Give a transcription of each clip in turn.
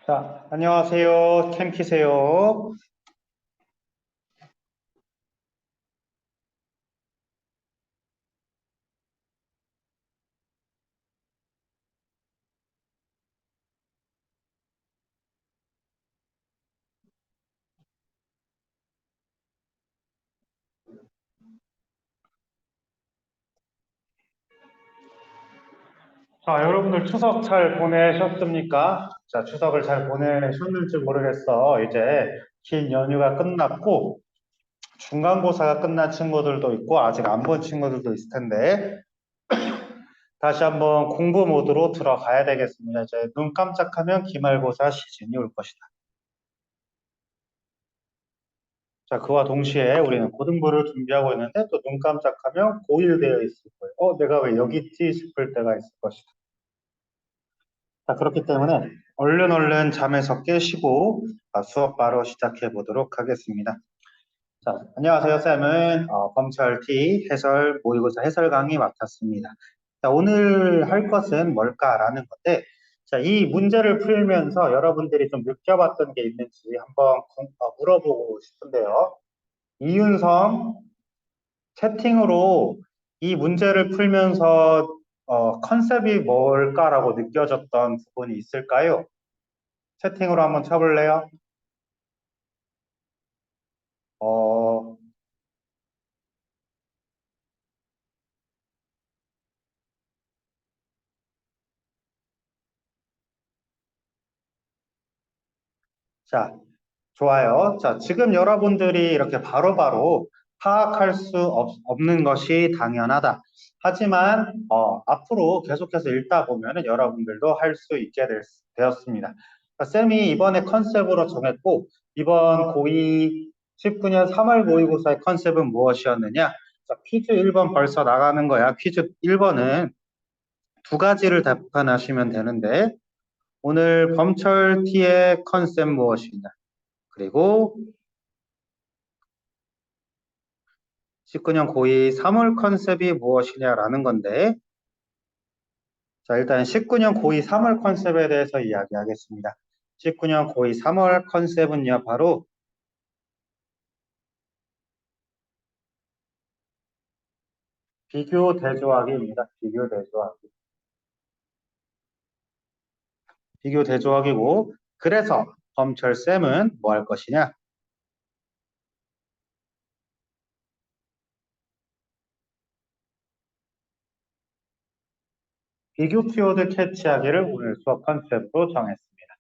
자, 안녕하세요. 캠 키세요. 자, 여러분들 추석 잘 보내셨습니까? 자, 추석을 잘 보내셨는지 모르겠어. 이제 긴 연휴가 끝났고, 중간고사가 끝난 친구들도 있고, 아직 안 본 친구들도 있을 텐데, 다시 한번 공부 모드로 들어가야 되겠습니다. 이제 눈 깜짝하면 기말고사 시즌이 올 것이다. 자, 그와 동시에 우리는 고등부를 준비하고 있는데, 또 눈 깜짝하면 고1 되어 있을 거예요. 내가 왜 여기 있지 싶을 때가 있을 것이다. 자, 그렇기 때문에 얼른 잠에서 깨시고 수업 바로 시작해 보도록 하겠습니다. 자, 안녕하세요. 쌤은 범철 T 해설 모의고사 해설 강의 맡았습니다. 자, 오늘 할 것은 뭘까라는 건데, 자, 이 문제를 풀면서 여러분들이 좀 느껴봤던 게 있는지 한번 물어보고 싶은데요. 이윤성 채팅으로 이 문제를 풀면서 컨셉이 뭘까라고 느껴졌던 부분이 있을까요? 채팅으로 한번 쳐볼래요? 어, 자, 좋아요. 자, 지금 여러분들이 이렇게 바로바로 파악할 수 없는 것이 당연하다. 하지만, 앞으로 계속해서 읽다 보면은 여러분들도 할 수 있게 되었습니다. 자, 쌤이 이번에 컨셉으로 정했고, 이번 고2 19년 3월 모의고사의 컨셉은 무엇이었느냐? 자, 퀴즈 1번 벌써 나가는 거야. 퀴즈 1번은 두 가지를 답변하시면 되는데, 오늘 범철 T의 컨셉 무엇이냐? 그리고 19년 고2 3월 컨셉이 무엇이냐라는 건데, 자, 일단 19년 고2 3월 컨셉에 대해서 이야기하겠습니다. 19년 고2 3월 컨셉은요, 바로 비교 대조하기입니다. 비교 대조하기. 비교 대조하기고, 그래서 범철쌤은 뭐 할 것이냐? 비교 키워드 캐치하기를 오늘 수업 컨셉으로 정했습니다.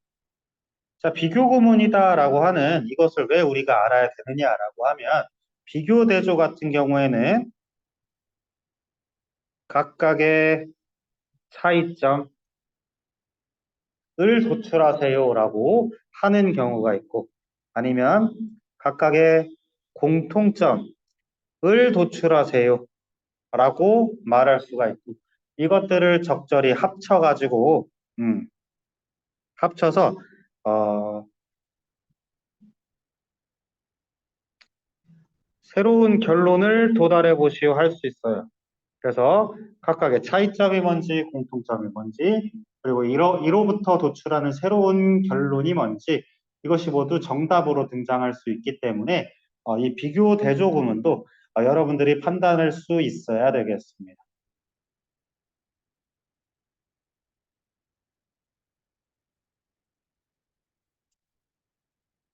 자, 비교 구문이다라고 하는 이것을 왜 우리가 알아야 되느냐라고 하면 비교 대조 같은 경우에는 각각의 차이점을 도출하세요라고 하는 경우가 있고 아니면 각각의 공통점을 도출하세요라고 말할 수가 있고 이것들을 적절히 합쳐가지고 합쳐서 어, 새로운 결론을 도달해 보시오 할 수 있어요. 그래서 각각의 차이점이 뭔지 공통점이 뭔지 그리고 이로부터 도출하는 새로운 결론이 뭔지 이것이 모두 정답으로 등장할 수 있기 때문에 이 비교 대조 구문도 여러분들이 판단할 수 있어야 되겠습니다.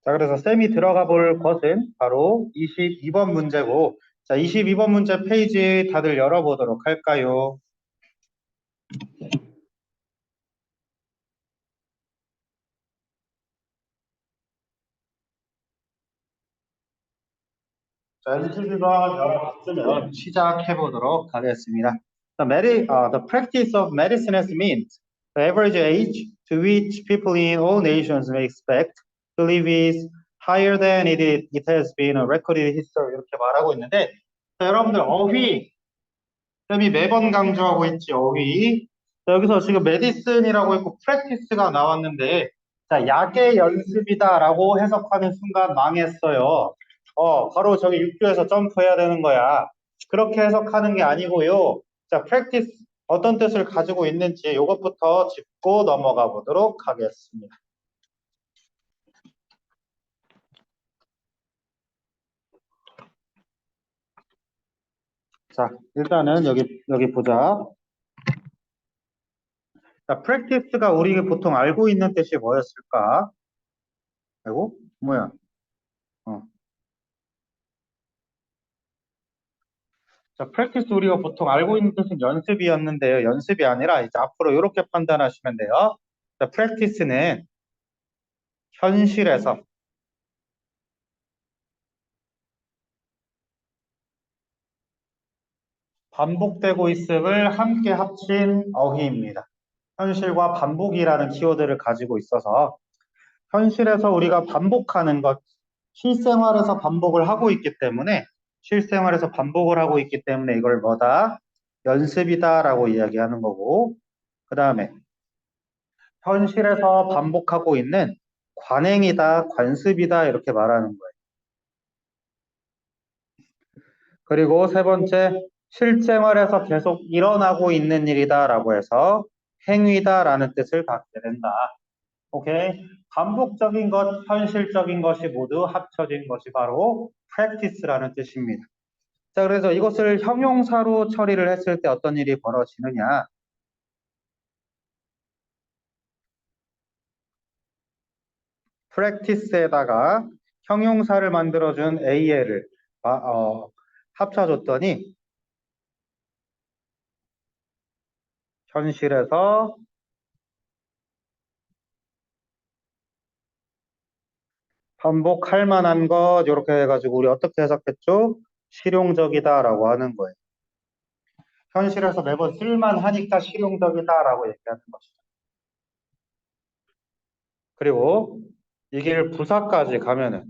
자, 그래서 쌤이 들어가 볼 것은 바로 22번 문제고 자, 22번 문제 페이지 다들 열어보도록 할까요? 자, 22번 열어봤으면 시작해 보도록 하겠습니다. The practice of medicine has meant the average age to which people in all nations may expect to live is higher than it has been recorded history 이렇게 말하고 있는데 자, 여러분들 어휘 쌤이 매번 강조하고 있지 어휘 자, 여기서 지금 메디슨이라고 했고 프랙티스가 나왔는데 자, 약의 연습이다라고 해석하는 순간 망했어요. 바로 저기 6교에서 점프해야 되는 거야. 그렇게 해석하는 게 아니고요. 자, practice 어떤 뜻을 가지고 있는지 이것부터 짚고 넘어가 보도록 하겠습니다. 자, 일단은 여기 보자. 자, practice가 우리가 보통 알고 있는 뜻이 뭐였을까? 아이고, 뭐야? 어. 자, practice 우리가 보통 알고 있는 뜻은 연습이었는데요. 연습이 아니라 이제 앞으로 이렇게 판단하시면 돼요. 자, practice는 현실에서 반복되고 있음을 함께 합친 어휘입니다. 현실과 반복이라는 키워드를 가지고 있어서 현실에서 우리가 반복하는 것, 실생활에서 반복을 하고 있기 때문에 실생활에서 반복을 하고 있기 때문에 이걸 뭐다? 연습이다라고 이야기하는 거고 그 다음에 현실에서 반복하고 있는 관행이다, 관습이다 이렇게 말하는 거예요. 그리고 세 번째, 실생활에서 계속 일어나고 있는 일이다라고 해서 행위다라는 뜻을 갖게 된다. 오케이. 반복적인 것, 현실적인 것이 모두 합쳐진 것이 바로 practice라는 뜻입니다. 자, 그래서 이것을 형용사로 처리를 했을 때 어떤 일이 벌어지느냐? practice에다가 형용사를 만들어준 AL을 합쳐줬더니 현실에서 반복할 만한 것 이렇게 해가지고 우리 어떻게 해석했죠? 실용적이다라고 하는 거예요. 현실에서 매번 쓸만하니까 실용적이다라고 얘기하는 것이죠. 그리고 이 길 부사까지 가면은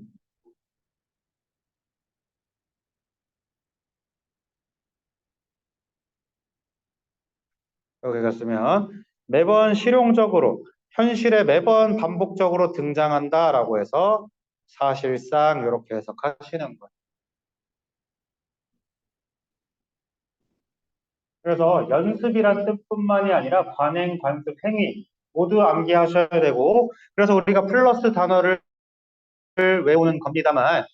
여기가 쓰면 매번 실용적으로 현실에 매번 반복적으로 등장한다라고 해서 사실상 이렇게 해석하시는 거예요. 그래서 연습이란 뜻뿐만이 아니라 관행, 관습, 행위 모두 암기하셔야 되고 그래서 우리가 플러스 단어를 외우는 겁니다만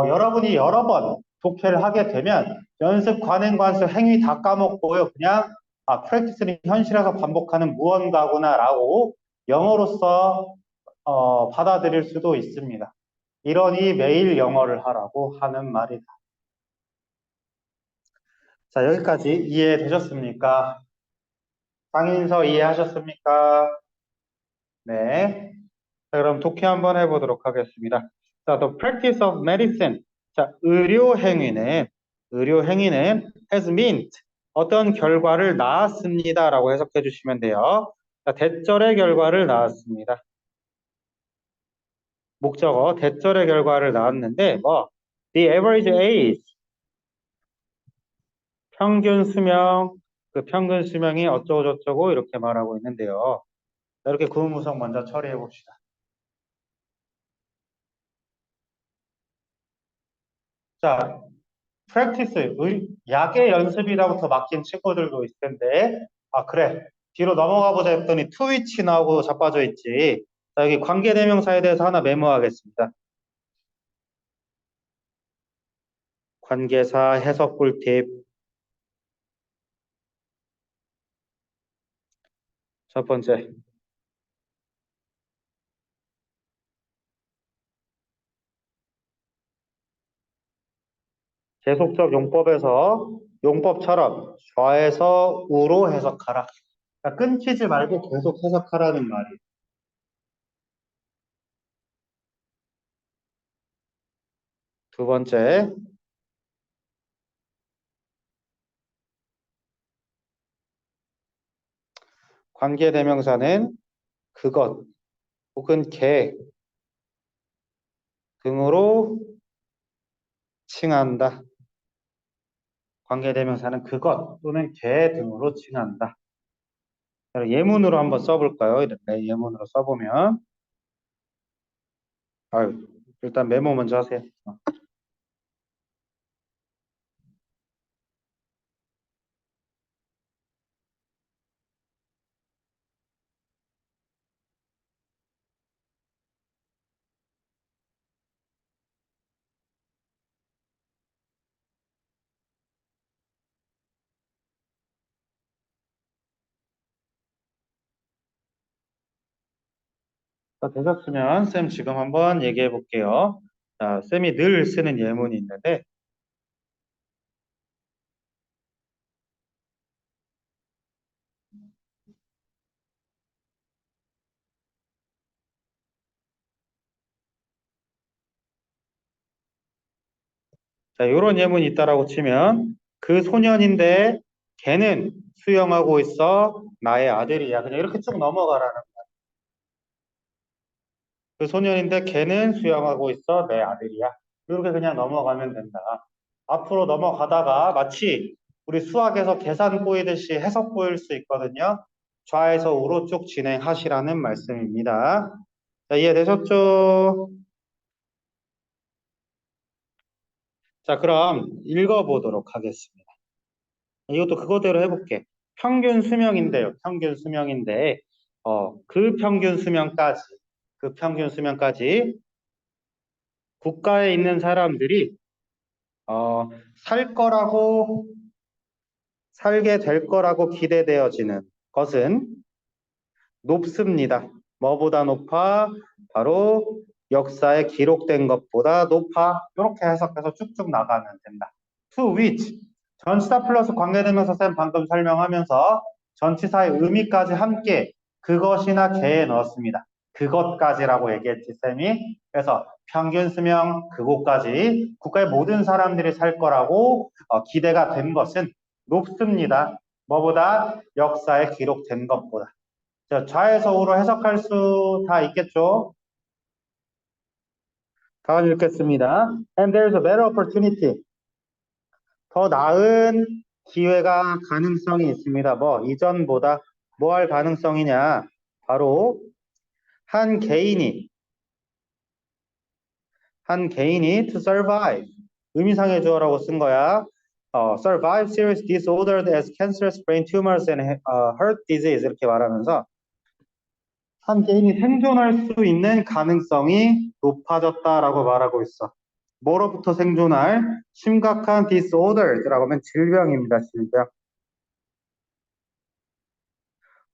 여러분이 여러 번 독해를 하게 되면 연습, 관행, 관습, 행위 다 까먹고요. 그냥 프랙티스는 현실에서 반복하는 무언가구나라고 영어로서 받아들일 수도 있습니다. 이러니 매일 영어를 하라고 하는 말이다. 자, 여기까지 이해되셨습니까? 상인서 이해하셨습니까? 네. 자, 그럼 독해 한번 해보도록 하겠습니다. 자, the practice of medicine. 자, 의료 행위는 has meant 어떤 결과를 낳았습니다라고 해석해 주시면 돼요. 자, 대절의 결과를 낳았습니다. 목적어 대절의 결과를 낳았는데 뭐 the average age 평균 수명 그 평균 수명이 어쩌고 저쩌고 이렇게 말하고 있는데요. 자, 이렇게 구문구성 먼저 처리해 봅시다. 자, 프랙티스, 약의 연습이라부터 맡긴 친구들도 있을 텐데, 그래. 뒤로 넘어가 보자 했더니 to which 나오고 자빠져 있지. 자, 여기 관계대명사에 대해서 하나 메모하겠습니다. 관계사 해석 꿀팁. 첫 번째, 계속적 용법에서 용법처럼 좌에서 우로 해석하라. 자, 끊기지 말고 계속 해석하라는 말이에요. 두 번째, 관계대명사는 그것 혹은 걔 등으로 칭한다. 관계대명사는 그것 또는 걔 등으로 칭한다. 예문으로 한번 써볼까요? 이렇게 예문으로 써보면 일단 메모 먼저 하세요. 자, 되셨으면 쌤 지금 한번 얘기해 볼게요. 자, 쌤이 늘 쓰는 예문이 있는데, 자, 요런 예문이 있다라고 치면, 그 소년인데 걔는 수영하고 있어 나의 아들이야. 그냥 이렇게 쭉 넘어가라는. 그 소년인데 걔는 수영하고 있어 내 아들이야. 이렇게 그냥 넘어가면 된다. 앞으로 넘어가다가 마치 우리 수학에서 계산 꼬이듯이 해석 꼬일 수 있거든요. 좌에서 우로 쭉 진행하시라는 말씀입니다. 자, 이해되셨죠? 자, 그럼 읽어보도록 하겠습니다. 이것도 그거대로 해볼게. 평균 수명인데요. 평균 수명인데, 그 평균 수명까지 국가에 있는 사람들이 어, 살 거라고, 살게 될 거라고 기대되어지는 것은 높습니다. 뭐보다 높아? 바로 역사에 기록된 것보다 높아. 이렇게 해석해서 쭉쭉 나가면 된다. To which. 전치사 플러스 관계대명사 쌤 방금 설명하면서 전치사의 의미까지 함께 그것이나 개에 넣었습니다. 그것까지라고 얘기했지 쌤이. 그래서 평균 수명 그곳까지 국가의 모든 사람들이 살 거라고 기대가 된 것은 높습니다. 뭐보다 역사에 기록된 것보다. 자, 좌에서 우로 해석할 수 다 있겠죠? 다음 읽겠습니다. And there's a better opportunity. 더 나은 기회가 가능성이 있습니다. 이전보다 뭐 할 가능성이냐? 바로 한 개인이, to survive. 의미상의 주어라고 쓴 거야. survive serious disorders as cancerous brain tumors and heart disease 이렇게 말하면서 한 개인이 생존할 수 있는 가능성이 높아졌다라고 말하고 있어. 뭐로부터 생존할? 심각한 disorders라고 하면 질병입니다. 질병.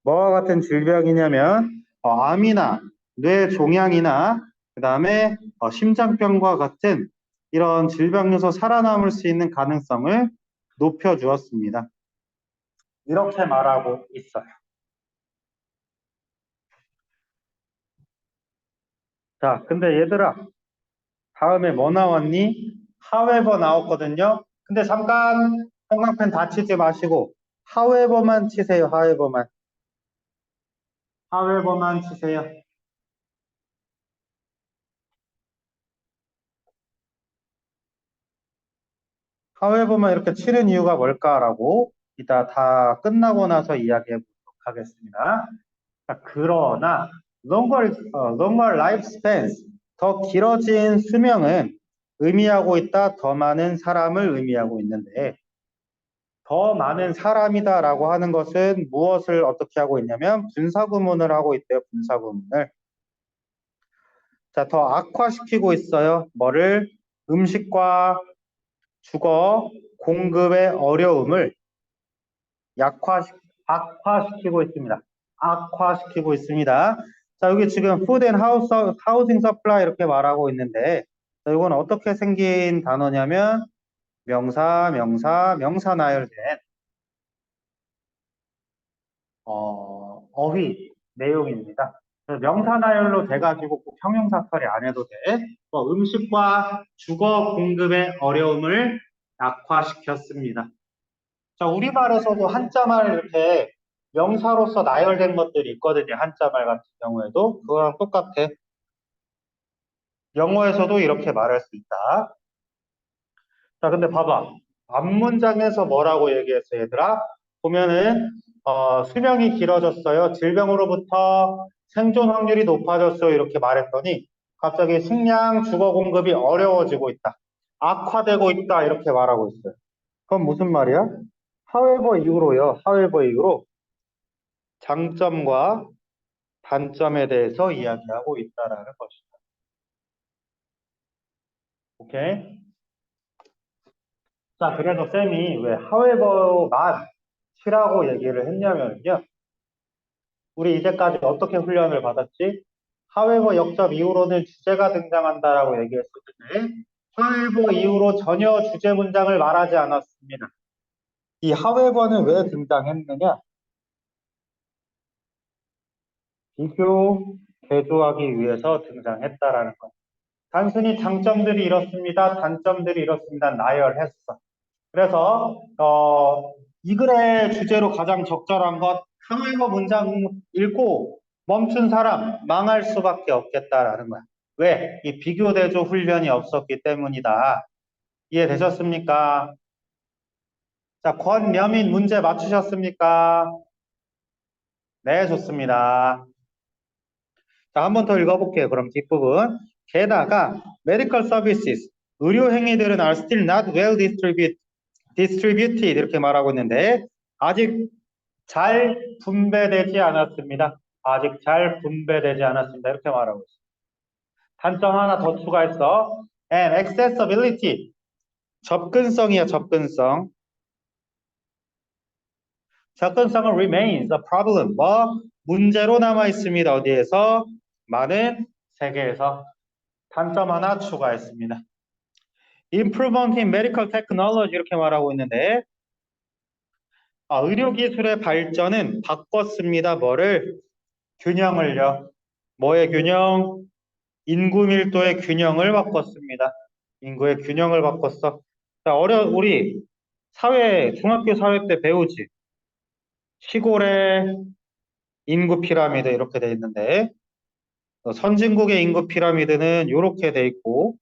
뭐와 같은 질병이냐면 암이나 뇌종양이나 그 다음에 심장병과 같은 이런 질병에서 살아남을 수 있는 가능성을 높여주었습니다. 이렇게 말하고 있어요. 자, 근데 얘들아 다음에 뭐 나왔니? however 나왔거든요. 근데 잠깐 형광펜 다 치지 마시고 however만 치세요. however만 치세요. however만 이렇게 치는 이유가 뭘까라고 이따 다 끝나고 나서 이야기해 보도록 하겠습니다. 자, 그러나 longer lifespans 더 길어진 수명은 의미하고 있다. 더 많은 사람을 의미하고 있는데 더 많은 사람이다라고 하는 것은 무엇을 어떻게 하고 있냐면 분사구문을 하고 있대요. 분사구문을. 자, 더 악화시키고 있어요. 뭐를? 음식과 주거 공급의 어려움을 악화시키고 있습니다. 악화시키고 있습니다. 자, 여기 지금 food and housing supply 이렇게 말하고 있는데 자, 이건 어떻게 생긴 단어냐면 명사 나열된 어휘 내용입니다. 명사 나열로 돼가지고 꼭 형용사처리 안 해도 돼. 음식과 주거 공급의 어려움을 악화시켰습니다. 자, 우리말에서도 한자말 이렇게 명사로서 나열된 것들이 있거든요. 한자말 같은 경우에도. 그거랑 똑같아. 영어에서도 이렇게 말할 수 있다. 자, 근데 봐봐. 앞문장에서 뭐라고 얘기했어, 얘들아? 보면은, 수명이 길어졌어요. 질병으로부터 생존 확률이 높아졌어요. 이렇게 말했더니, 갑자기 식량, 주거 공급이 어려워지고 있다. 악화되고 있다. 이렇게 말하고 있어요. 그건 무슨 말이야? however 이후로요. however 이후로 장점과 단점에 대해서 이야기하고 있다라는 것이다. 오케이? 자, 그래서 쌤이 왜 however만 치라고 얘기를 했냐면요. 우리 이제까지 어떻게 훈련을 받았지? however 역접 이후로는 주제가 등장한다라고 얘기했을 텐데 however 이후로 전혀 주제 문장을 말하지 않았습니다. 이 however는 왜 등장했느냐? 비교, 개조하기 위해서 등장했다라는 거예요. 단순히 장점들이 이렇습니다. 단점들이 이렇습니다. 나열했어. 그래서 이 글의 주제로 가장 적절한 것 however 문장 읽고 멈춘 사람 망할 수밖에 없겠다라는 거야. 왜? 이 비교 대조 훈련이 없었기 때문이다. 이해되셨습니까? 자, 권여민 문제 맞추셨습니까? 네, 좋습니다. 자, 한 번 더 읽어볼게요. 그럼 뒷부분. 게다가 medical services, 의료 행위들은 are still not well distributed 이렇게 말하고 있는데 아직 잘 분배되지 않았습니다. 아직 잘 분배되지 않았습니다. 이렇게 말하고 있습니다. 단점 하나 더 추가했어. And accessibility, 접근성이야, 접근성. 접근성은 remains a problem, 뭐 문제로 남아 있습니다. 어디에서? 많은 세계에서. 단점 하나 추가했습니다. Improvement in medical technology 이렇게 말하고 있는데 의료기술의 발전은 바꿨습니다. 뭐를? 균형을요. 뭐의 균형? 인구 밀도의 균형을 바꿨습니다. 인구의 균형을 바꿨어. 자, 우리 중학교 사회 때 배우지. 시골의 인구 피라미드 이렇게 돼 있는데 선진국의 인구 피라미드는 이렇게 돼 있고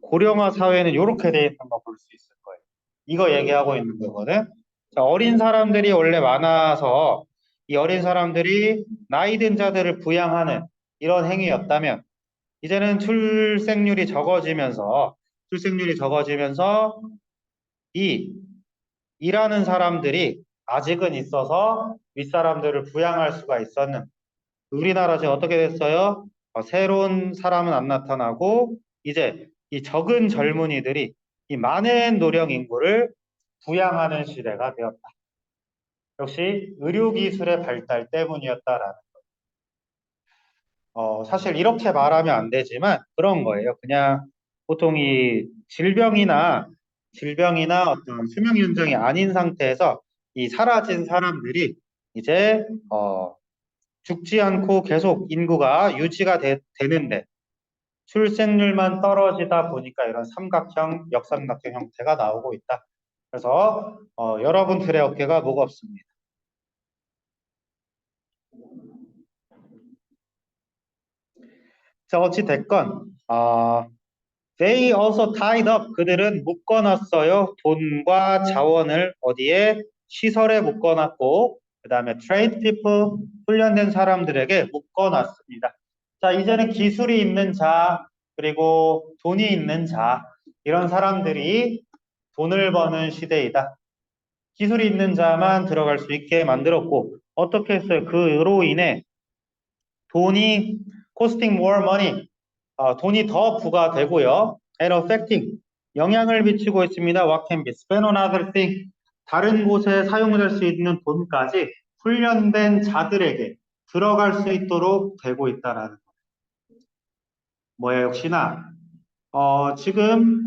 고령화 사회는 이렇게 돼 있는 거 볼 수 있을 거예요. 이거 얘기하고 있는 거거든. 자, 어린 사람들이 원래 많아서 이 어린 사람들이 나이 든 자들을 부양하는 이런 행위였다면 이제는 출생률이 적어지면서 이 일하는 사람들이 아직은 있어서 윗사람들을 부양할 수가 있었는 우리나라 지금 어떻게 됐어요? 새로운 사람은 안 나타나고 이제 이 적은 젊은이들이 이 많은 노령 인구를 부양하는 시대가 되었다. 역시 의료기술의 발달 때문이었다라는 사실 이렇게 말하면 안 되지만 그런 거예요. 그냥 보통 이 질병이나 어떤 수명 연장이 아닌 상태에서 이 사라진 사람들이 이제 죽지 않고 계속 인구가 유지가 되는데 출생률만 떨어지다 보니까 이런 삼각형, 역삼각형 형태가 나오고 있다. 그래서 여러분들의 어깨가 무겁습니다. 자, 어찌 됐건 they also tied up. 그들은 묶어놨어요. 돈과 자원을 어디에? 시설에 묶어놨고 그 다음에 trained people, 훈련된 사람들에게 묶어놨습니다. 자, 이제는 기술이 있는 자 그리고 돈이 있는 자 이런 사람들이 돈을 버는 시대이다. 기술이 있는 자만 들어갈 수 있게 만들었고 어떻게 했어요? 그로 인해 돈이 costing more money, 돈이 더 부과되고요. and affecting, 영향을 미치고 있습니다. what can be spent on other thing, 다른 곳에 사용될 수 있는 돈까지 훈련된 자들에게 들어갈 수 있도록 되고 있다라는 거예요. 뭐야 역시나 지금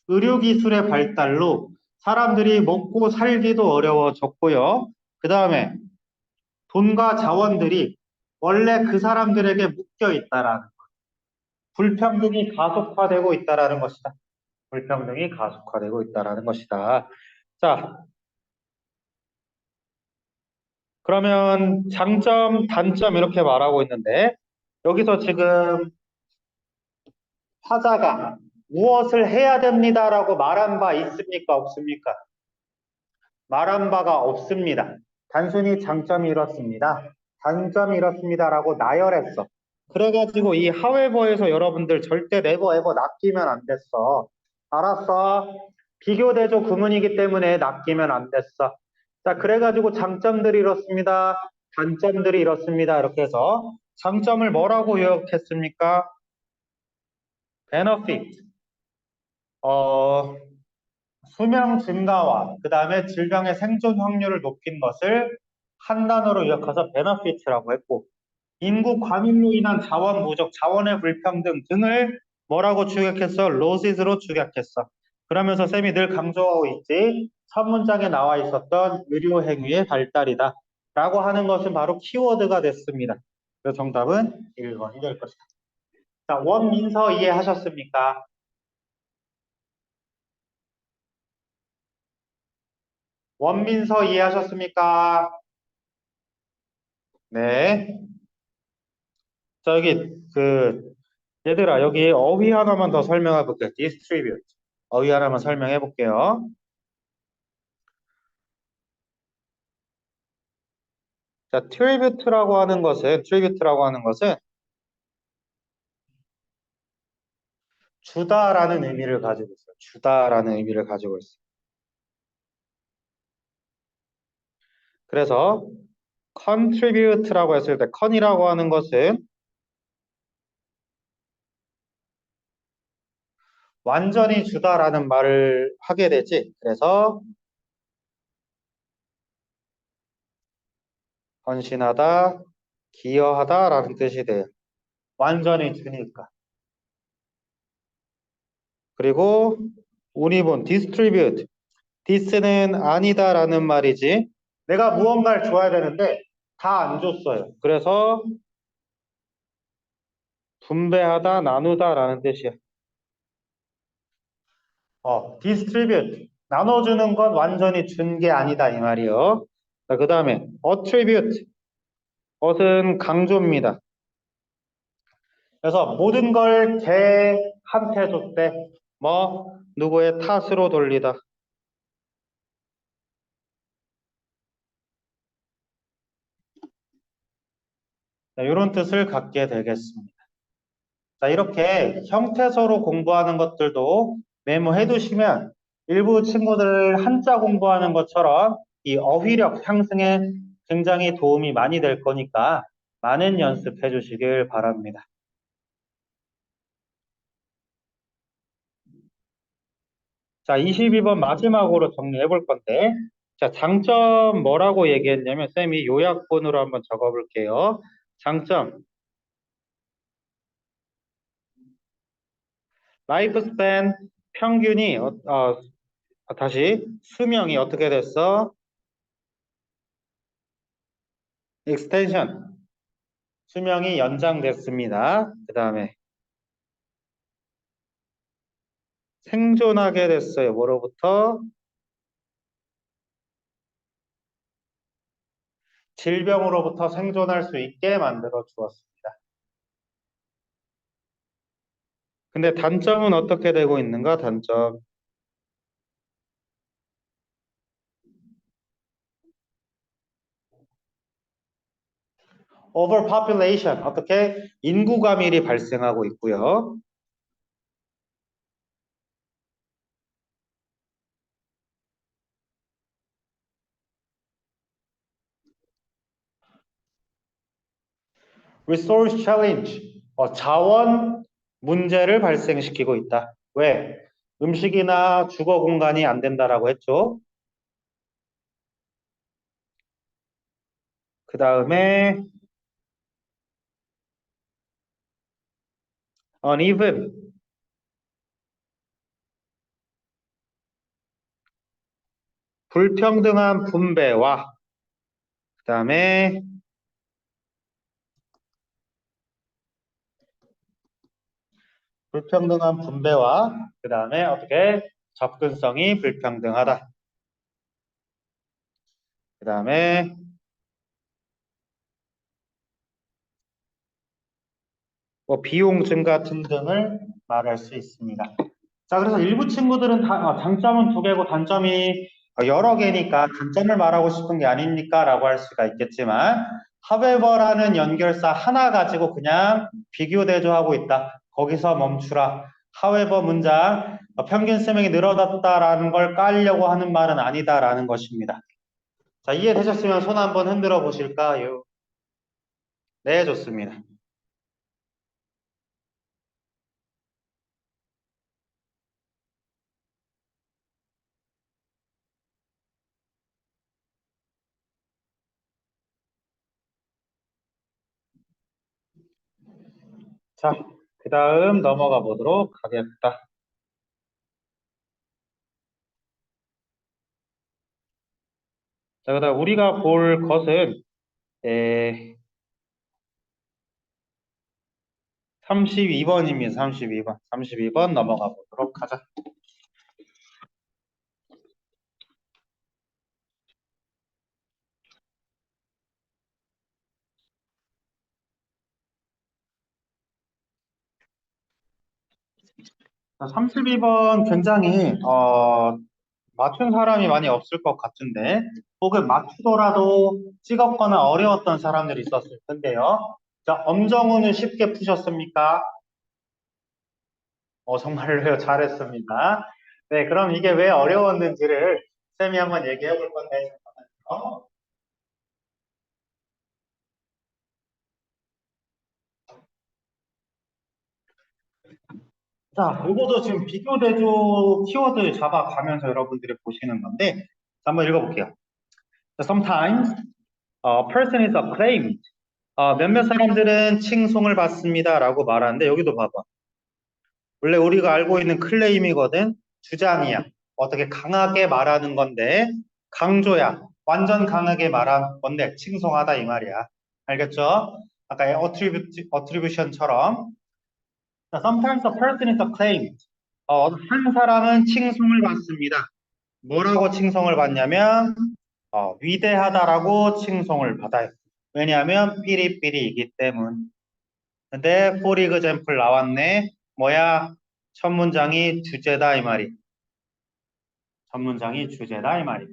의료기술의 발달로 사람들이 먹고 살기도 어려워졌고요. 그 다음에 돈과 자원들이 원래 그 사람들에게 묶여 있다라는 것. 불평등이 가속화되고 있다라는 것이다. 불평등이 가속화되고 있다라는 것이다. 자, 그러면 장점, 단점 이렇게 말하고 있는데 여기서 지금 화자가 무엇을 해야 됩니다라고 말한 바 있습니까? 없습니까? 말한 바가 없습니다. 단순히 장점이 이렇습니다. 단점이 이렇습니다라고 나열했어. 그래가지고 이 하웨버에서 여러분들 절대 네버 에버 낚이면 안 됐어. 알았어? 비교대조 구문이기 때문에 낚이면 안 됐어. 자, 그래가지고 장점들이 이렇습니다. 단점들이 이렇습니다. 이렇게 해서 장점을 뭐라고 요약했습니까? benefit. 수명 증가와 그 다음에 질병의 생존 확률을 높인 것을 한 단어로 요약해서 benefit라고 했고 인구 과밀로 인한 자원 부족, 자원의 불평등 등을 뭐라고 축약했어? 로시스로 축약했어. 그러면서 쌤이 늘 강조하고 있지. 첫 문장에 나와 있었던 의료 행위의 발달이다. 라고 하는 것은 바로 키워드가 됐습니다. 그래서 정답은 1번이 될 것이다. 자, 원민서 이해하셨습니까? 원민서 이해하셨습니까? 네. 자, 얘들아, 여기 어휘 하나만 더 설명해 볼게요. distribute. 어휘 하나만 설명해 볼게요. 자, 트리뷰트라고 하는 것은 주다라는 의미를 가지고 있어요. 주다라는 의미를 가지고 있어요. 그래서 contribute라고 했을 때 con이라고 하는 것은 완전히 주다라는 말을 하게 되지. 그래서 헌신하다, 기여하다라는 뜻이 돼요. 완전히 주니까. 그리고 운이본 distribute. this는 아니다라는 말이지. 내가 무언가를 줘야 되는데 다 안 줬어요. 그래서 분배하다, 나누다라는 뜻이야. distribute. 나눠주는 건 완전히 준 게 아니다 이 말이요. 자, 그 다음에 attribute. 것은 강조입니다. 그래서 모든 걸 걔한테 줬대. 뭐 누구의 탓으로 돌리다. 자, 이런 뜻을 갖게 되겠습니다. 자, 이렇게 형태서로 공부하는 것들도 메모해 두시면 일부 친구들 한자 공부하는 것처럼 이 어휘력 향상에 굉장히 도움이 많이 될 거니까 많은 연습해 주시길 바랍니다. 자, 22번 마지막으로 정리해 볼 건데, 자, 장점 뭐라고 얘기했냐면, 쌤이 요약본으로 한번 적어 볼게요. 장점, 라이프 스팬 평균이, 다시, 수명이 어떻게 됐어? 익스텐션, 수명이 연장됐습니다. 그 다음에 생존하게 됐어요. 뭐로부터? 질병으로부터 생존할 수 있게 만들어 주었습니다. 근데 단점은 어떻게 되고 있는가? 단점. overpopulation, 어떻게? 인구 과밀이 발생하고 있고요. resource challenge, 자원 문제를 발생시키고 있다. 왜? 음식이나 주거 공간이 안 된다라고 했죠. 그 다음에 uneven, 불평등한 분배와 그 다음에 그 다음에 어떻게 접근성이 불평등하다. 그 다음에 뭐 비용 증가 등등을 말할 수 있습니다. 자, 그래서 일부 친구들은 장점은 두 개고 단점이 여러 개니까 단점을 말하고 싶은 게 아닙니까? 라고 할 수가 있겠지만 however라는 연결사 하나 가지고 그냥 비교 대조하고 있다. 거기서 멈추라. however 문장 평균 수명이 늘어났다라는 걸 깔려고 하는 말은 아니다라는 것입니다. 자, 이해되셨으면 손 한번 흔들어 보실까요? 네, 좋습니다. 자, 그 다음 넘어가 보도록 하겠다. 자, 그 다음 우리가 볼 것은, 32번입니다. 32번. 32번 넘어가 보도록 하자. 자, 32번 굉장히, 맞춘 사람이 많이 없을 것 같은데, 혹은 맞추더라도 찍었거나 어려웠던 사람들이 있었을 텐데요. 자, 엄정우는 쉽게 푸셨습니까? 정말로요. 잘했습니다. 네, 그럼 이게 왜 어려웠는지를 쌤이 한번 얘기해 볼 건데, 잠깐만요. 자, 요거도 지금 비교대조 키워드 잡아가면서 여러분들이 보시는 건데, 자, 한번 읽어볼게요. Sometimes a person is acclaimed. 몇몇 사람들은 칭송을 받습니다. 라고 말하는데, 여기도 봐봐. 원래 우리가 알고 있는 클레임이거든. 주장이야. 어떻게 강하게 말하는 건데, 강조야. 완전 강하게 말한 건데, 칭송하다 이 말이야. 알겠죠? 아까 attribution처럼. Sometimes a person is acclaimed. 한 사람은 칭송을 받습니다. 뭐라고 칭송을 받냐면, 위대하다라고 칭송을 받아요. 왜냐하면 삐리삐리이기 때문. 근데 for example 나왔네. 뭐야? 첫 문장이 주제다 이 말이. 첫 문장이 주제다 이 말이.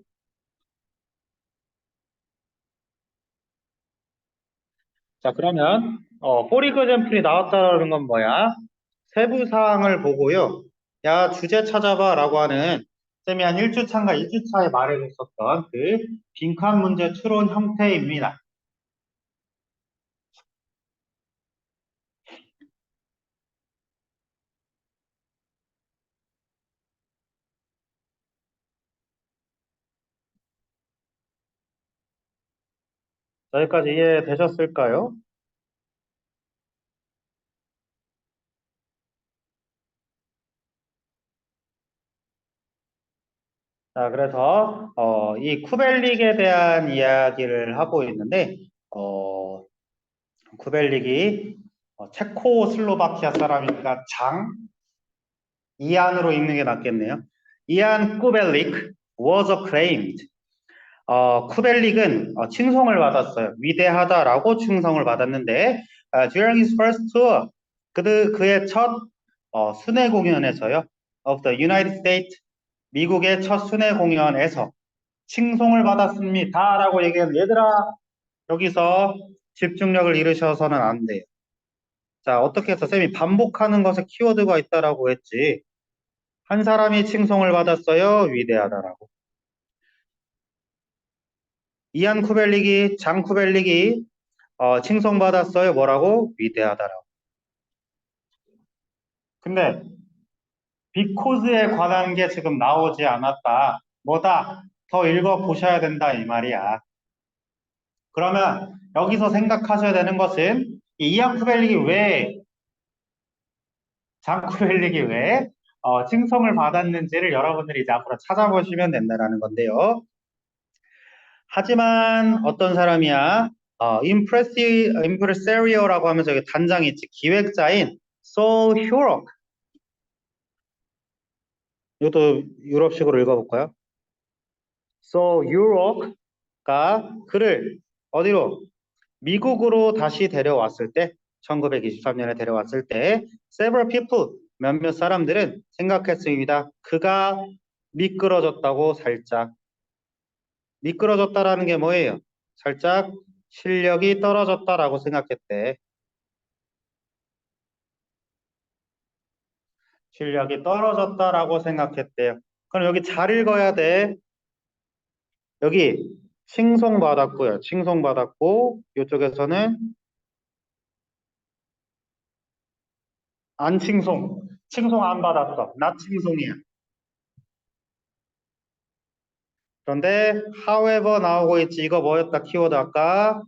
자, 그러면 for example이 나왔다라는 건 뭐야? 세부 사항을 보고요. 야, 주제 찾아봐라고 하는 쌤이 한 1주차인가 2주차에 말해줬었던 그 빈칸 문제 추론 형태입니다. 여기까지 이해되셨을까요? 자, 그래서 이 쿠벨릭에 대한 이야기를 하고 있는데 쿠벨릭이 체코슬로바키아 사람이니까 이안으로 읽는 게 낫겠네요. 이안 쿠벨릭 was acclaimed. 쿠벨릭은 칭송을 받았어요. 위대하다라고 칭송을 받았는데 during his first tour 그의 첫 순회 공연에서요. of the United States 미국의 첫 순회 공연에서 칭송을 받았습니다라고 얘기해서 얘들아 여기서 집중력을 잃으셔서는 안 돼요. 자, 어떻게 해서 쌤이 반복하는 것에 키워드가 있다라고 했지. 한 사람이 칭송을 받았어요. 위대하다라고. 이안 쿠벨릭이, 장 쿠벨릭이 칭송받았어요. 뭐라고? 위대하다라고. 근데 because에 관한 게 지금 나오지 않았다. 뭐다? 더 읽어보셔야 된다 이 말이야. 그러면 여기서 생각하셔야 되는 것은 이 이안 쿠벨릭이 왜, 장 쿠벨릭이 왜 칭송을 받았는지를 여러분들이 이제 앞으로 찾아보시면 된다라는 건데요. 하지만 어떤 사람이야? 임프레세리오라고 하면서 여기 단장이 있지. 기획자인 So Hurok. 이것도 유럽식으로 읽어볼까요? So Hurok가 그를 어디로? 미국으로 다시 데려왔을 때, 1923년에 데려왔을 때, several people, 몇몇 사람들은 생각했습니다. 그가 미끄러졌다고 살짝. 미끄러졌다라는 게 뭐예요? 살짝 실력이 떨어졌다라고 생각했대. 실력이 떨어졌다라고 생각했대요. 그럼 여기 잘 읽어야 돼. 여기 칭송받았고요. 칭송받았고 이쪽에서는 안 칭송. 칭송 안 받았어. 나 칭송이야. 그런데 however 나오고 있지. 이거 뭐였다 키워드 아까?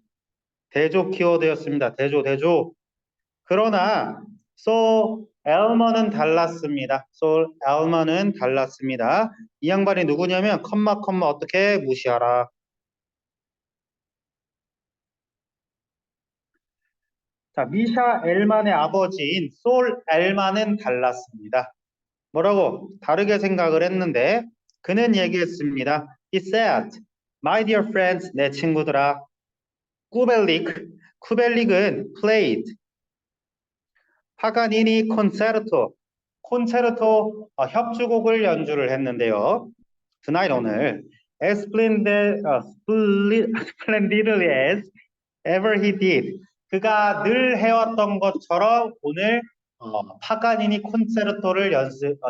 대조 키워드였습니다. 대조. 그러나 so 엘머는 달랐습니다. so 엘머는 달랐습니다. 이 양반이 누구냐면 컴마 어떻게 무시하라. 자, 미샤 엘만의 아버지인 솔 엘만은 달랐습니다. 뭐라고? 다르게 생각을 했는데 그는 얘기했습니다. He said, My dear friends, 내 친구들아, 쿠벨릭은 played 파가니니 콘체르토 협주곡을 연주를 했는데요. Tonight 오늘 splendidly as ever he did. 그가 늘 해왔던 것처럼 오늘 파가니니 콘체르토를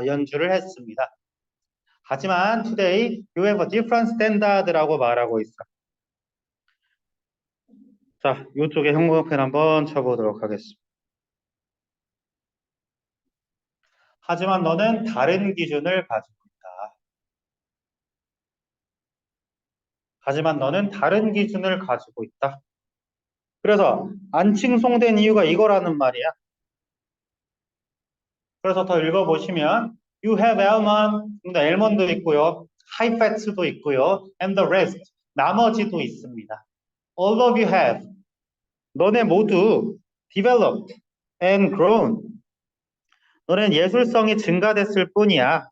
연주를 했습니다. 하지만 today you have a different standard라고 말하고 있어. 자, 이쪽에 형광펜 한번 쳐보도록 하겠습니다. 하지만 너는 다른 기준을 가지고 있다. 하지만 너는 다른 기준을 가지고 있다. 그래서 안 칭송된 이유가 이거라는 말이야. 그래서 더 읽어보시면 You have almond, 알몬드 있고요. high fats도 있고요. and the rest, 나머지도 있습니다. All of you have, 너네 모두 developed and grown. 너는 예술성이 증가됐을 뿐이야.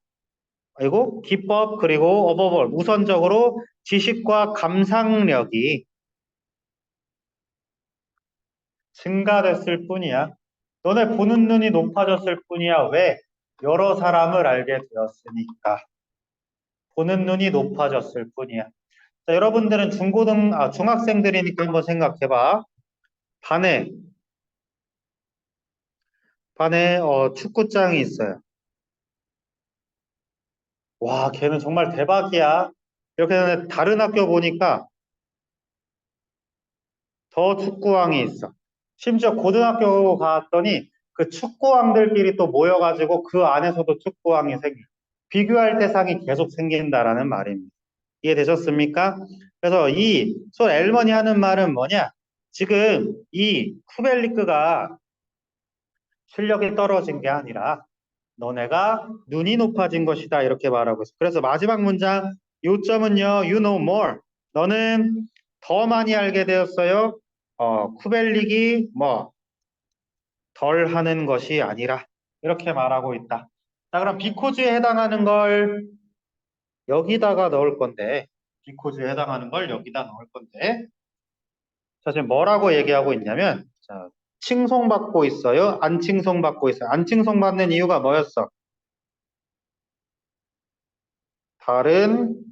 그리고 기법 그리고 어버벌 우선적으로 지식과 감상력이 증가됐을 뿐이야. 너네 보는 눈이 높아졌을 뿐이야. 왜? 여러 사람을 알게 되었으니까. 보는 눈이 높아졌을 뿐이야. 자, 여러분들은 중학생들이니까 한번 생각해봐. 반에 축구장이 있어요. 와, 걔는 정말 대박이야. 이렇게 되는데 다른 학교 보니까 더 축구왕이 있어. 심지어 고등학교 갔더니 그 축구왕들끼리 또 모여가지고 그 안에서도 축구왕이 생겨. 비교할 대상이 계속 생긴다라는 말입니다. 이해되셨습니까? 그래서 이손 엘머니 하는 말은 뭐냐? 지금 이 쿠벨리크가 실력이 떨어진 게 아니라 너네가 눈이 높아진 것이다 이렇게 말하고 있어. 그래서 마지막 문장 요점은요. You know more. 너는 더 많이 알게 되었어요. 쿠벨릭이 덜 하는 것이 아니라 이렇게 말하고 있다. 자, 그럼 비코즈에 해당하는 걸 여기다가 넣을 건데 비코즈에 해당하는 걸 여기다 넣을 건데 자, 지금 뭐라고 얘기하고 있냐면 자, 칭송받고 있어요? 안 칭송받고 있어요? 안 칭송받는 이유가 뭐였어? 다른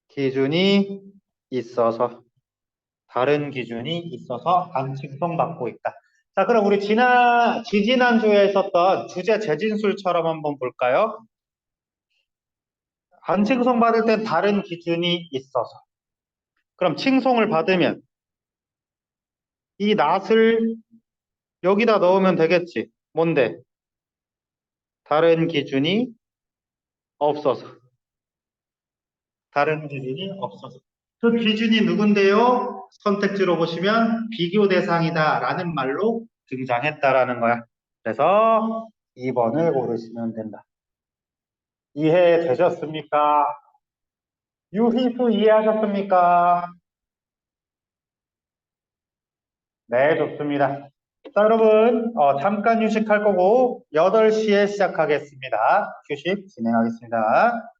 기준이 있어서 다른 기준이 있어서 안 칭송받고 있다. 자, 그럼 우리 지지난주에 있었던 주제 재진술처럼 한번 볼까요? 안 칭송받을 땐 다른 기준이 있어서. 그럼 칭송을 받으면 이 낫을 여기다 넣으면 되겠지. 뭔데? 다른 기준이 없어서. 다른 기준이 없어서. 그 기준이 누군데요? 선택지로 보시면 비교 대상이다 라는 말로 등장했다라는 거야. 그래서 2번을 고르시면 된다. 이해되셨습니까? 유희수 이해하셨습니까? 네, 좋습니다. 자, 여러분, 잠깐 휴식할 거고 8시에 시작하겠습니다. 휴식 진행하겠습니다.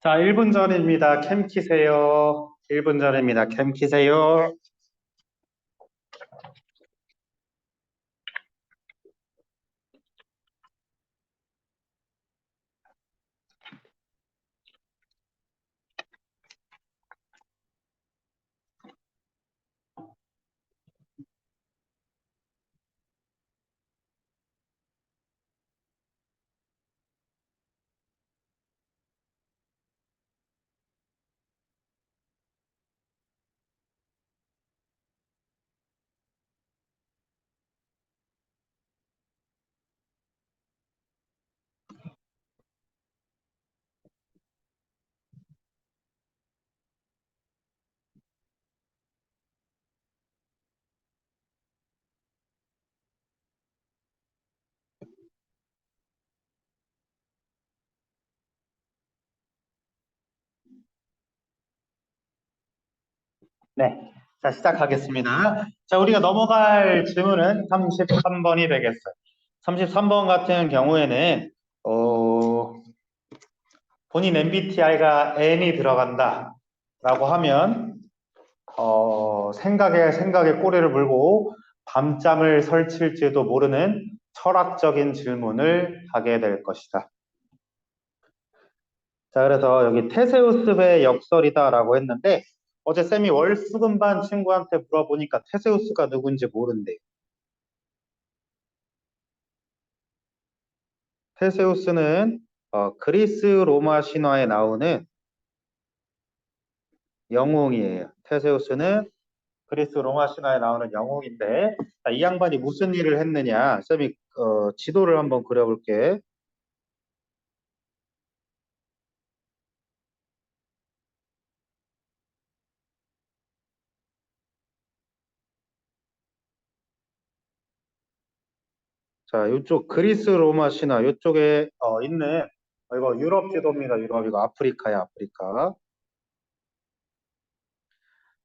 자, 1분 전입니다. 캠 키세요. 1분 전입니다. 캠 키세요. 네. 자, 시작하겠습니다. 자, 우리가 넘어갈 질문은 33번이 되겠어요. 33번 같은 경우에는, 본인 MBTI가 N이 들어간다 라고 하면, 생각에 꼬리를 물고 밤잠을 설칠지도 모르는 철학적인 질문을 하게 될 것이다. 자, 그래서 여기 테세우스의 역설이다라고 했는데 어제 쌤이 월수금반 친구한테 물어보니까 테세우스가 누군지 모른대. 테세우스는 그리스 로마 신화에 나오는 영웅이에요. 테세우스는 그리스 로마 신화에 나오는 영웅인데 자, 이 양반이 무슨 일을 했느냐? 쌤이 지도를 한번 그려볼게. 자, 이쪽 그리스 로마 신화 이쪽에 있는 이거 유럽 지도입니다. 유럽 이거 아프리카야, 아프리카.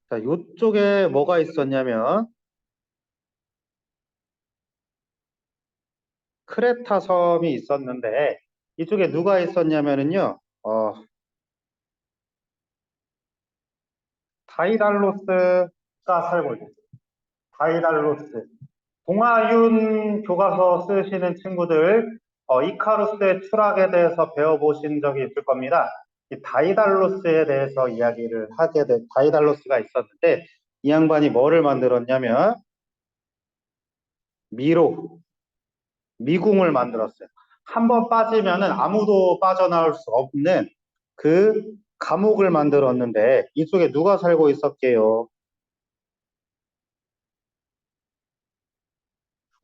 자, 이쪽에 뭐가 있었냐면 크레타 섬이 있었는데 이쪽에 누가 있었냐면은요. 다이달로스가 살고 있어요. 다이달로스. 동아윤 교과서 쓰시는 친구들 이카루스의 추락에 대해서 배워보신 적이 있을 겁니다. 이 다이달로스에 대해서 이야기를 하게 된 다이달로스가 있었는데 이 양반이 뭐를 만들었냐면 미로, 미궁을 만들었어요. 한번 빠지면은 아무도 빠져나올 수 없는 그 감옥을 만들었는데 이쪽에 누가 살고 있었게요?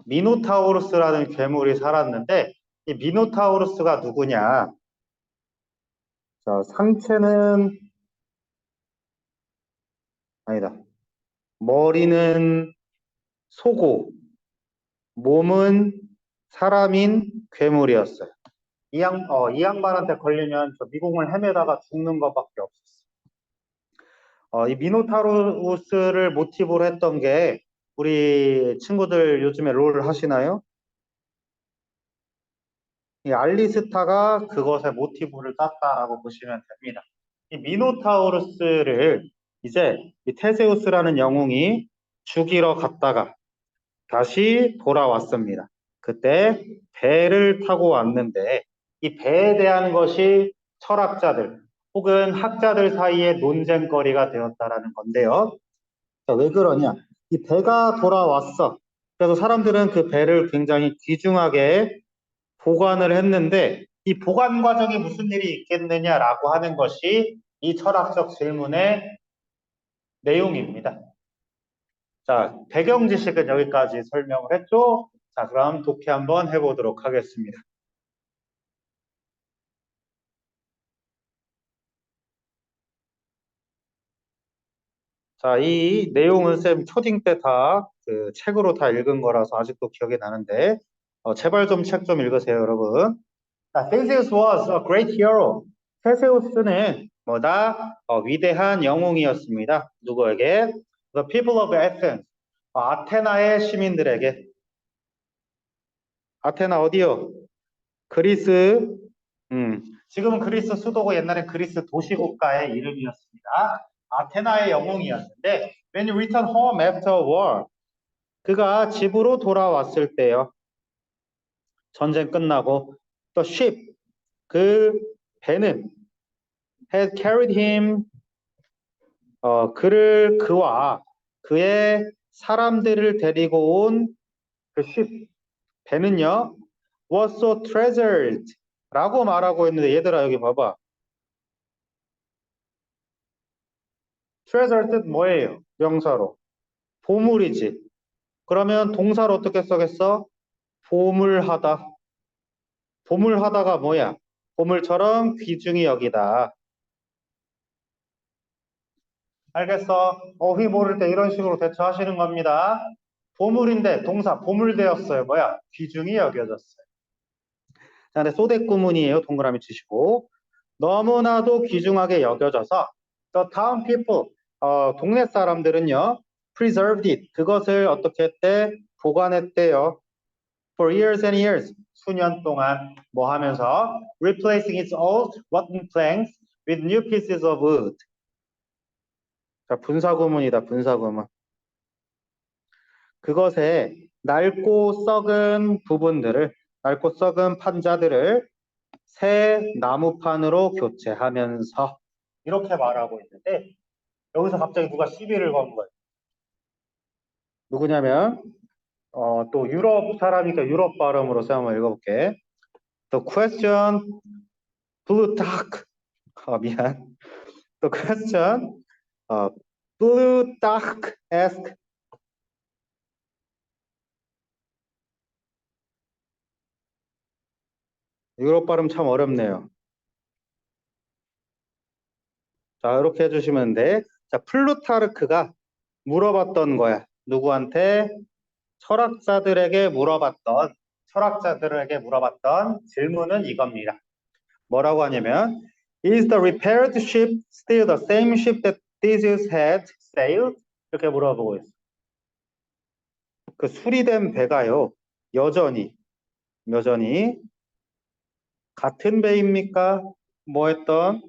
미노타우루스라는 괴물이 살았는데 이 미노타우루스가 누구냐? 자, 상체는 아니다. 머리는 소고, 몸은 사람인 괴물이었어요. 이 양반한테 걸리면 저 미궁을 헤매다가 죽는 것밖에 없었어요. 이 미노타우루스를 모티브로 했던 게 우리 친구들 요즘에 롤 하시나요? 이 알리스타가 그것의 모티브를 땄다라고 보시면 됩니다. 이 미노타우루스를 이제 이 테세우스라는 영웅이 죽이러 갔다가 다시 돌아왔습니다. 그때 배를 타고 왔는데 이 배에 대한 것이 철학자들 혹은 학자들 사이에 논쟁거리가 되었다라는 건데요. 자, 왜 그러냐? 이 배가 돌아왔어. 그래서 사람들은 그 배를 굉장히 귀중하게 보관을 했는데 이 보관 과정에 무슨 일이 있겠느냐라고 하는 것이 이 철학적 질문의 내용입니다. 자, 배경 지식은 여기까지 설명을 했죠? 자, 그럼 독해 한번 해보도록 하겠습니다. 자, 이 내용은 쌤 초딩 때 다 그 책으로 다 읽은 거라서 아직도 기억이 나는데 제발 좀 책 좀 읽으세요, 여러분. 자, Theseus was a great hero. 테세우스는 뭐다? 위대한 영웅이었습니다. 누구에게? The people of Athens. 아테나의 시민들에게. 아테나 어디요? 그리스. 지금은 그리스 수도고 옛날에 그리스 도시국가의 이름이었습니다. 아테나의 영웅이었는데 when he returned home after war 그가 집으로 돌아왔을 때요. 전쟁 끝나고 the ship 그 배는 had carried him 그와 그의 사람들을 데리고 온 그 ship 배는요 was so treasured 라고 말하고 있는데 얘들아 여기 봐봐. treasure 뜻 뭐예요? 명사로. 보물이지. 그러면 동사로 어떻게 써겠어? 보물하다. 보물하다가 뭐야? 보물처럼 귀중히 여기다. 알겠어? 어휘 모를 때 이런 식으로 대처하시는 겁니다. 보물인데 동사 보물되었어요. 뭐야? 귀중히 여겨졌어요. 자, 근데 소대구문이에요. 동그라미 치시고. 너무나도 귀중하게 여겨져서 the town people 동네 사람들은요, preserved it. 그것을 어떻게 했대? 보관했대요. For years and years. 수년 동안 뭐 하면서 replacing its old rotten planks with new pieces of wood. 자, 분사구문이다, 분사구문. 그것에 낡고 썩은 부분들을, 낡고 썩은 판자들을 새 나무판으로 교체하면서 이렇게 말하고 있는데 여기서 갑자기 누가 시비를 건 거예요. 누구냐면 또 유럽 사람이니까 유럽 발음으로 한번 읽어볼게. The question Plutarch 미안. The question Plutarch asked 유럽 발음 참 어렵네요. 자, 이렇게 해주시면 돼. 자, 플루타르크가 물어봤던 거야. 누구한테? 철학자들에게 물어봤던 질문은 이겁니다. 뭐라고 하냐면 Is the repaired ship still the same ship that Theseus had sailed? 이렇게 물어보고 있어. 그 수리된 배가요. 여전히 같은 배입니까? 뭐 했던?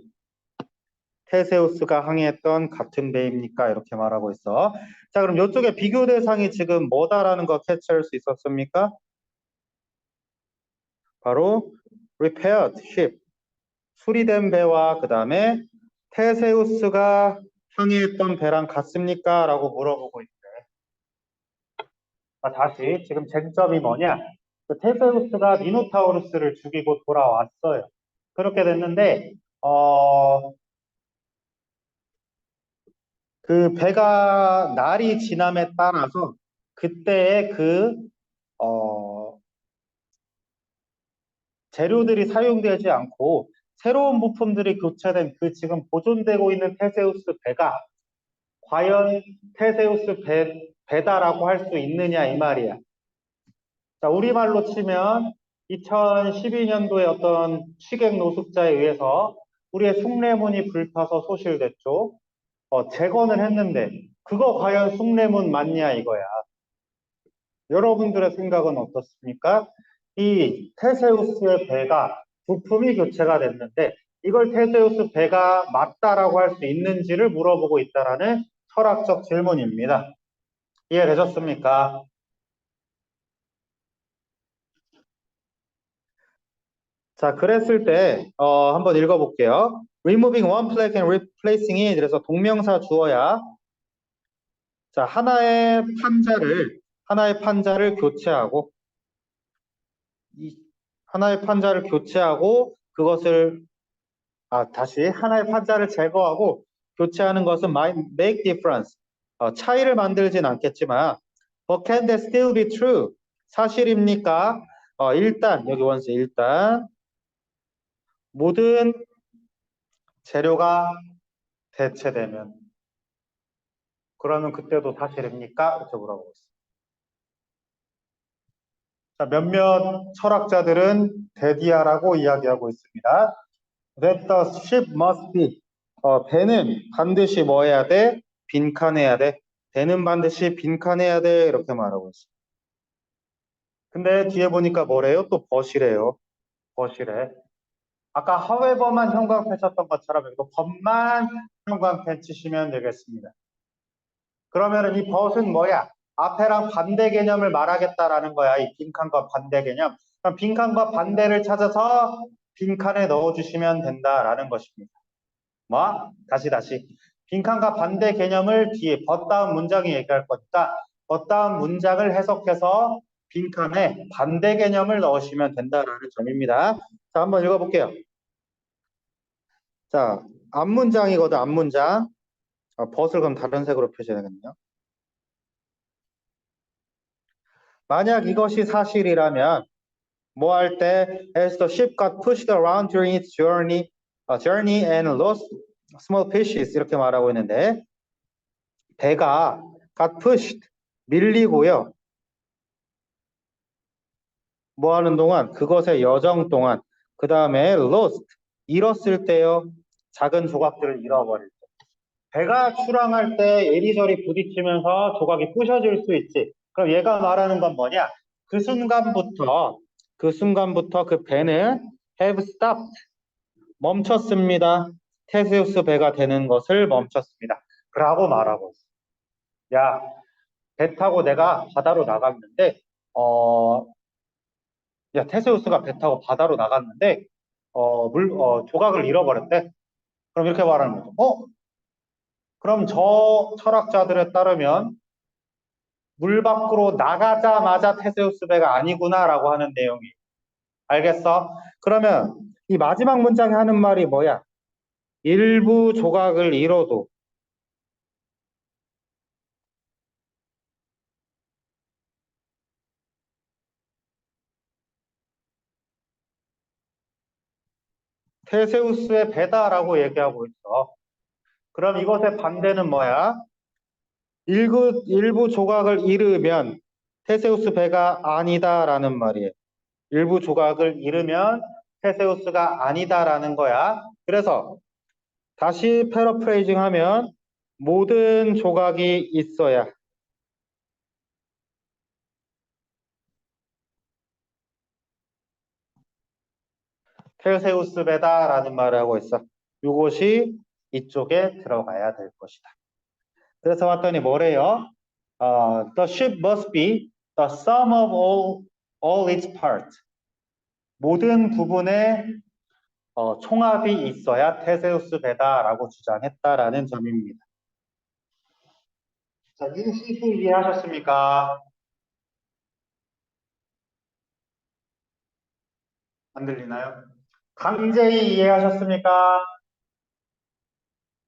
테세우스가 항해했던 같은 배입니까? 이렇게 말하고 있어. 자, 그럼 이쪽에 비교 대상이 지금 뭐다라는 거 캐치할 수 있었습니까? 바로 repaired ship, 수리된 배와 그 다음에 테세우스가 항해했던 배랑 같습니까? 라고 물어보고 있대. 다시 지금 쟁점이 뭐냐? 그 테세우스가 미노타우루스를 죽이고 돌아왔어요. 그렇게 됐는데 그 배가 날이 지남에 따라서 그때의 재료들이 사용되지 않고 새로운 부품들이 교체된 그 지금 보존되고 있는 테세우스 배가 과연 테세우스 배다라고 할 수 있느냐 이 말이야. 자, 우리말로 치면 2012년도에 어떤 취객 노숙자에 의해서 우리의 숭례문이 불타서 소실됐죠. 재건을 했는데 그거 과연 숭례문 맞냐 이거야. 여러분들의 생각은 어떻습니까? 이 테세우스의 배가 부품이 교체가 됐는데 이걸 테세우스 배가 맞다라고 할 수 있는지를 물어보고 있다라는 철학적 질문입니다. 이해되셨습니까? 자, 그랬을 때 한번 읽어볼게요. Removing one plank and replacing it. 그래서 동명사 주어야. 자, 하나의 판자를 교체하고 하나의 판자를 교체하고 그것을 다시 하나의 판자를 제거하고 교체하는 것은 might make difference. 차이를 만들진 않겠지만 but can that still be true? 사실입니까? 일단 여기 원수 일단 모든 재료가 대체되면 그러면 그때도 사실입니까? 이렇게 물어보고 있습니다. 자, 몇몇 철학자들은 데디아라고 이야기하고 있습니다. That the ship must be. 배는 반드시 뭐 해야 돼? 빈칸해야 돼. 배는 반드시 빈칸해야 돼. 이렇게 말하고 있어. 근데 뒤에 보니까 뭐래요? 또 벗이래요. 벗이래. 아까 however만 형광펜 쳤던 것처럼 이거 벗만 형광펜 치시면 되겠습니다. 그러면은 이 벗은 뭐야? 앞에랑 반대 개념을 말하겠다라는 거야. 이 빈칸과 반대 개념. 그럼 빈칸과 반대를 찾아서 빈칸에 넣어주시면 된다라는 것입니다. 뭐? 다시. 빈칸과 반대 개념을 뒤에 다음 문장에 얘기할 거니까 다음 문장을 해석해서 빈칸에 반대 개념을 넣으시면 된다라는 점입니다. 자, 한번 읽어볼게요. 자, 앞문장이거든, 앞문장. 벗을 그럼 다른 색으로 표시해야겠네요. 만약 이것이 사실이라면 뭐 할 때 as the ship got pushed around during its journey and lost small pieces 이렇게 말하고 있는데 배가 got pushed 밀리고요. 뭐 하는 동안 그것의 여정 동안 그 다음에 lost 잃었을 때요. 작은 조각들을 잃어버릴 때 배가 출항할 때 이리저리 부딪히면서 조각이 부셔질 수 있지. 그럼 얘가 말하는 건 뭐냐? 그 순간부터, 그 배는 have stopped, 멈췄습니다. 테세우스 배가 되는 것을 멈췄습니다. 라고 말하고 있어. 야, 배 타고 내가 바다로 나갔는데, 어, 야, 테세우스가 배 타고 바다로 나갔는데, 조각을 잃어버렸대. 그럼 이렇게 말하는 거죠. 그럼 저 철학자들에 따르면 물 밖으로 나가자마자 테세우스 배가 아니구나라고 하는 내용이. 알겠어? 그러면 이 마지막 문장에 하는 말이 뭐야? 일부 조각을 잃어도 테세우스의 배다라고 얘기하고 있어. 그럼 이것의 반대는 뭐야? 일부 조각을 잃으면 테세우스 배가 아니다라는 말이에요. 일부 조각을 잃으면 테세우스가 아니다라는 거야. 그래서 다시 패러프레이징 하면 모든 조각이 있어야 테세우스 배다라는 말을 하고 있어. 이것이 이쪽에 들어가야 될 것이다. 그래서 왔더니 뭐래요? The ship must be the sum of all its parts. 모든 부분의 총합이 있어야 테세우스 배다라고 주장했다라는 점입니다. 자, 인시수 이해하셨습니까? 안 들리나요? 강제히 이해하셨습니까?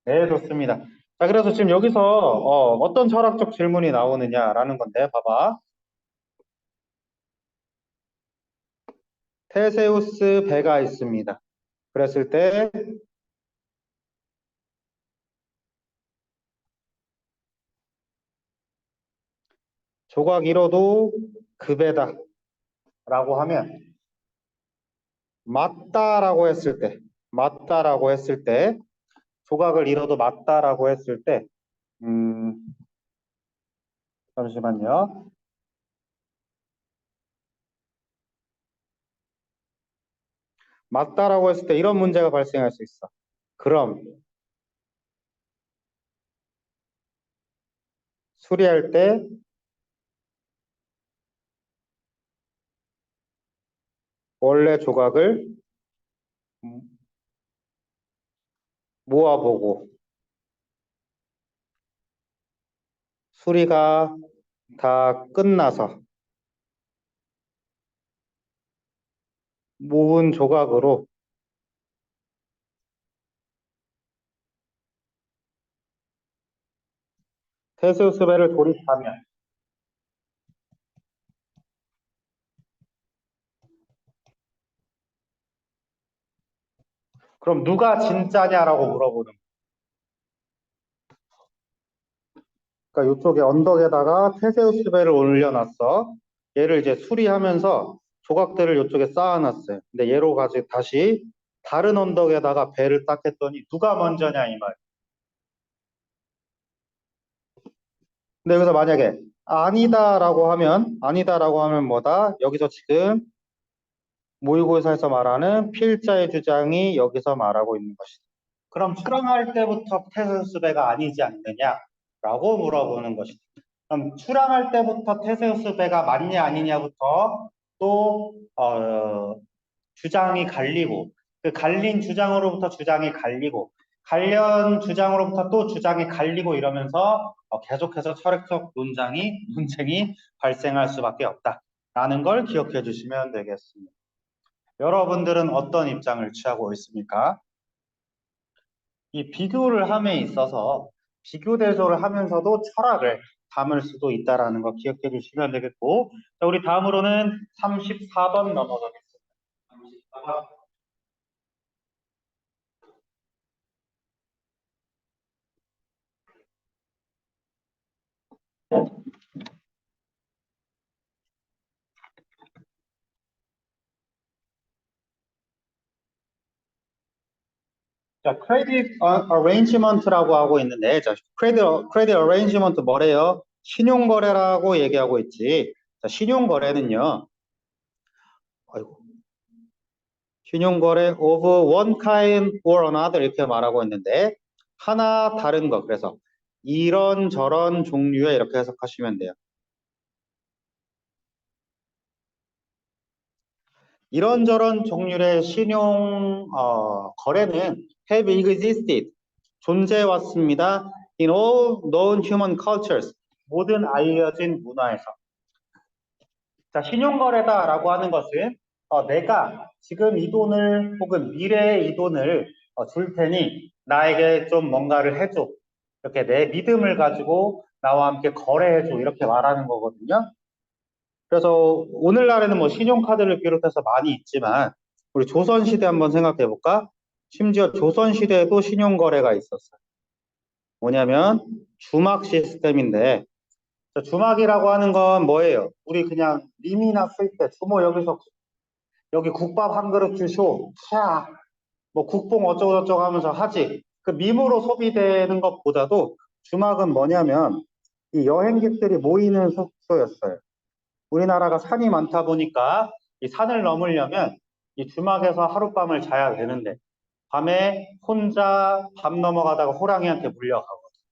네, 좋습니다. 자, 그래서 지금 여기서 어떤 철학적 질문이 나오느냐라는 건데, 봐봐. 테세우스 배가 있습니다. 그랬을 때 조각 잃어도 그 배다라고 하면 맞다라고 했을 때 조각을 잃어도 맞다라고 했을 때 음, 잠시만요. 맞다라고 했을 때 이런 문제가 발생할 수 있어. 그럼 수리할 때 원래 조각을 모아보고 수리가 다 끝나서 모은 조각으로 테세우스 배를 조립하면 그럼 누가 진짜냐라고 물어보는 거예요. 그러니까 이쪽에 언덕에다가 테세우스 배를 올려놨어. 얘를 이제 수리하면서 조각들을 이쪽에 쌓아놨어요. 근데 얘로 가지고 다시 다른 언덕에다가 배를 딱 했더니 누가 먼저냐 이 말. 근데 여기서 만약에 아니다라고 하면 뭐다? 여기서 지금 모의고사에서 말하는 필자의 주장이 여기서 말하고 있는 것이다. 그럼 출항할 때부터 테세우스 배가 아니지 않느냐라고 물어보는 것이다. 그럼 출항할 때부터 테세우스 배가 맞냐 아니냐부터 또 주장이 갈리고 그 갈린 주장으로부터 주장이 갈리고 관련 주장으로부터 또 주장이 갈리고 이러면서 계속해서 철학적 논쟁이 발생할 수밖에 없다라는 걸 기억해 주시면 되겠습니다. 여러분들은 어떤 입장을 취하고 있습니까? 이 비교를 함에 있어서 비교 대조를 하면서도 철학을 담을 수도 있다라는 거 기억해 주시면 되겠고, 자, 우리 다음으로는 34번 넘어가겠습니다. 34번. 자, credit arrangement라고 하고 있는데, 자, credit arrangement 뭐래요? 신용거래라고 얘기하고 있지. 자, 신용거래는요, 아이고, 신용거래 of one kind or another 이렇게 말하고 있는데, 하나 다른 거. 그래서 이런 저런 종류의 이렇게 해석하시면 돼요. 이런저런 종류의 신용 거래는 have existed 존재해 왔습니다. In all known human cultures 모든 알려진 문화에서. 자, 신용거래다라고 하는 것은 내가 지금 이 돈을 혹은 미래의 이 돈을 줄 테니 나에게 좀 뭔가를 해줘. 이렇게 내 믿음을 가지고 나와 함께 거래해줘. 이렇게 말하는 거거든요. 그래서 오늘날에는 뭐 신용카드를 비롯해서 많이 있지만 우리 조선시대 한번 생각해 볼까? 심지어 조선시대에도 신용거래가 있었어요. 뭐냐면 주막 시스템인데 주막이라고 하는 건 뭐예요? 우리 그냥 림이나 쓸 때 주모 여기서 여기 국밥 한 그릇 주쇼 차, 뭐 국뽕 어쩌고저쩌고 하면서 하지. 그 밈으로 소비되는 것보다도 주막은 뭐냐면 이 여행객들이 모이는 숙소였어요. 우리나라가 산이 많다 보니까 이 산을 넘으려면 이 주막에서 하룻밤을 자야 되는데 밤에 혼자 밤 넘어가다가 호랑이한테 물려가거든요.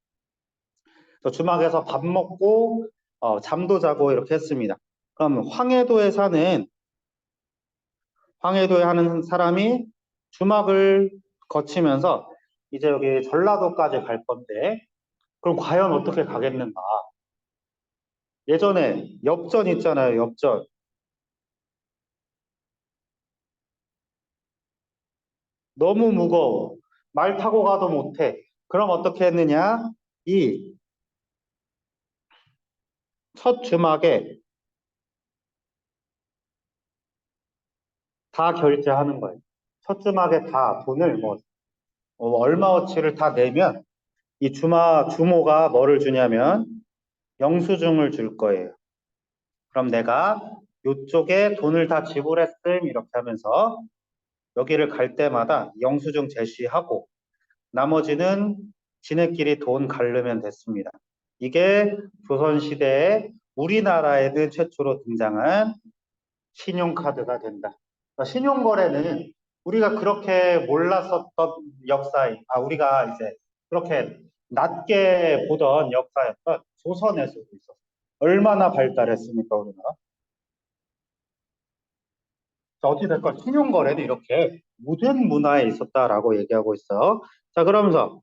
그래서 주막에서 밥 먹고 잠도 자고 이렇게 했습니다. 그럼 황해도에 하는 사람이 주막을 거치면서 이제 여기 전라도까지 갈 건데 그럼 과연 어떻게 가겠는가? 예전에 엽전 있잖아요, 엽전. 너무 무거워. 말 타고 가도 못해. 그럼 어떻게 했느냐? 이 첫 주막에 다 결제하는 거예요. 첫 주막에 다 돈을 뭐 얼마어치를 다 내면 이 주모가 뭐를 주냐면 영수증을 줄 거예요. 그럼 내가 요쪽에 돈을 다 지불했음 이렇게 하면서 여기를 갈 때마다 영수증 제시하고 나머지는 지네끼리 돈 가르면 됐습니다. 이게 조선시대에 우리나라에는 최초로 등장한 신용카드가 된다. 그러니까 신용거래는 우리가 그렇게 몰랐었던 우리가 이제 그렇게 낮게 보던 역사였던 조선에서도 있었어요. 얼마나 발달했습니까, 우리나라? 자, 어찌됐건 신용거래는 이렇게 모든 문화에 있었다라고 얘기하고 있어요. 자, 그러면서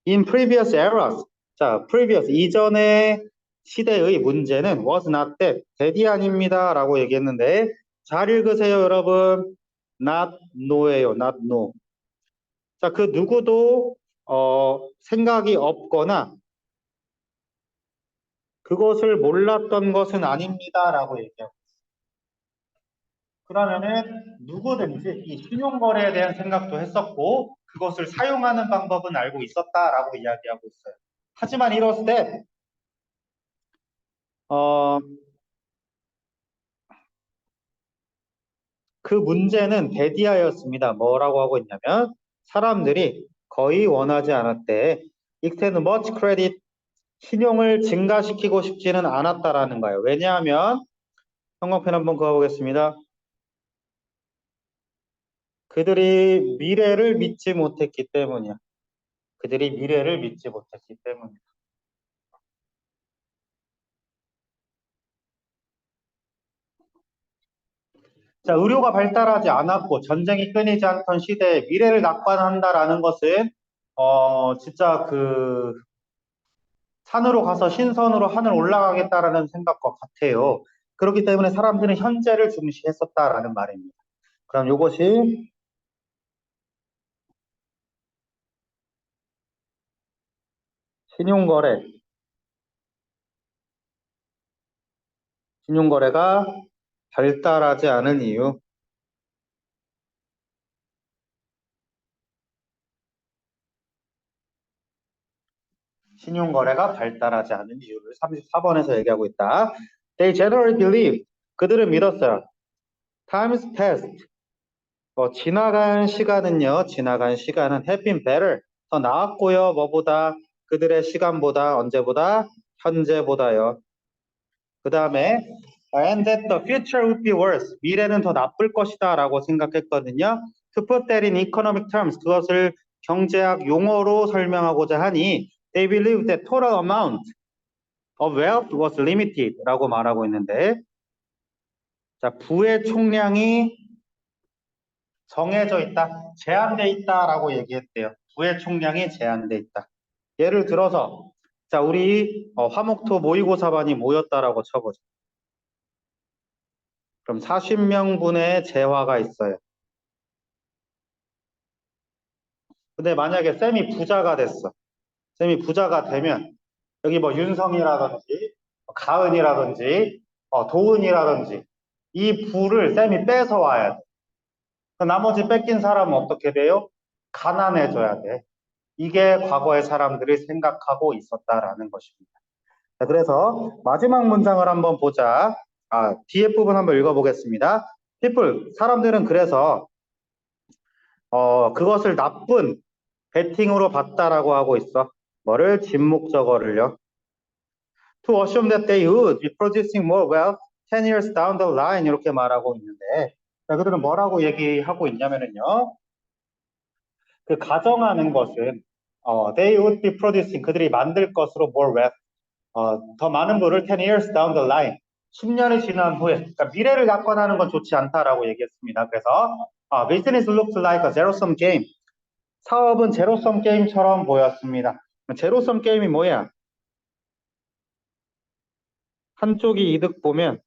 in previous eras. 자, previous 이전의 시대의 문제는 was not that. that이 아닙니다. 라고 얘기했는데 잘 읽으세요, 여러분. not no예요. not no. 자, 그 누구도 생각이 없거나 그것을 몰랐던 것은 아닙니다. 라고 얘기해요. 그러면은 누구든지 이 신용거래에 대한 생각도 했었고 그것을 사용하는 방법은 알고 있었다라고 이야기하고 있어요. 하지만 이랬을 때 그 문제는 데디아였습니다. 뭐라고 하고 있냐면 사람들이 거의 원하지 않았대. extend much credit 신용을 증가시키고 싶지는 않았다라는 거예요. 왜냐하면 형광펜 한번 그어보겠습니다. 그들이 미래를 믿지 못했기 때문이야. 그들이 미래를 믿지 못했기 때문이야. 자, 의료가 발달하지 않았고 전쟁이 끊이지 않던 시대에 미래를 낙관한다라는 것은 진짜 그 산으로 가서 신선으로 하늘 올라가겠다라는 생각과 같아요. 그렇기 때문에 사람들은 현재를 중시했었다라는 말입니다. 그럼 이것이 신용거래, 신용거래가 발달하지 않은 이유, 신용거래가 발달하지 않은 이유를 34번에서 얘기하고 있다. They generally believe, 그들은 믿었어요. Times passed, 지나간 시간은요, 지나간 시간은 have been better. 더 나았고요, 뭐보다? 그들의 시간보다, 언제보다? 현재보다요. 그 다음에, and that the future would be worse. 미래는 더 나쁠 것이다 라고 생각했거든요. To put that in economic terms. 그것을 경제학 용어로 설명하고자 하니, they believe that total amount of wealth was limited 라고 말하고 있는데, 자, 부의 총량이 정해져 있다, 제한돼 있다라고 얘기했대요. 부의 총량이 제한돼 있다. 예를 들어서 자, 우리 화목토 모의고사반이 모였다라고 쳐보자. 그럼 40명분의 재화가 있어요. 근데 만약에 쌤이 부자가 됐어. 쌤이 부자가 되면 여기 뭐 윤성이라든지 가은이라든지 도은이라든지 이 부를 쌤이 뺏어와야 돼. 나머지 뺏긴 사람은 어떻게 돼요? 가난해져야 돼. 이게 과거의 사람들이 생각하고 있었다라는 것입니다. 자, 그래서 마지막 문장을 한번 보자. 뒤에 부분 한번 읽어보겠습니다. people, 사람들은 그래서 그것을 나쁜 베팅으로 봤다라고 하고 있어. 뭐를? 진목적어를요. To assume that they would be producing more wealth 10 years down the line 이렇게 말하고 있는데 자, 그들은 뭐라고 얘기하고 있냐면은요. 그 가정하는 것은 they would be producing 그들이 만들 것으로 more wealth 더 많은 부를 10 years down the line 10년이 지난 후에 그러니까 미래를 약관하는 건 좋지 않다라고 얘기했습니다. 그래서 business looks like a zero-sum game 사업은 제로섬 게임처럼 보였습니다. 제로섬 게임이 뭐야? 한쪽이 이득 보면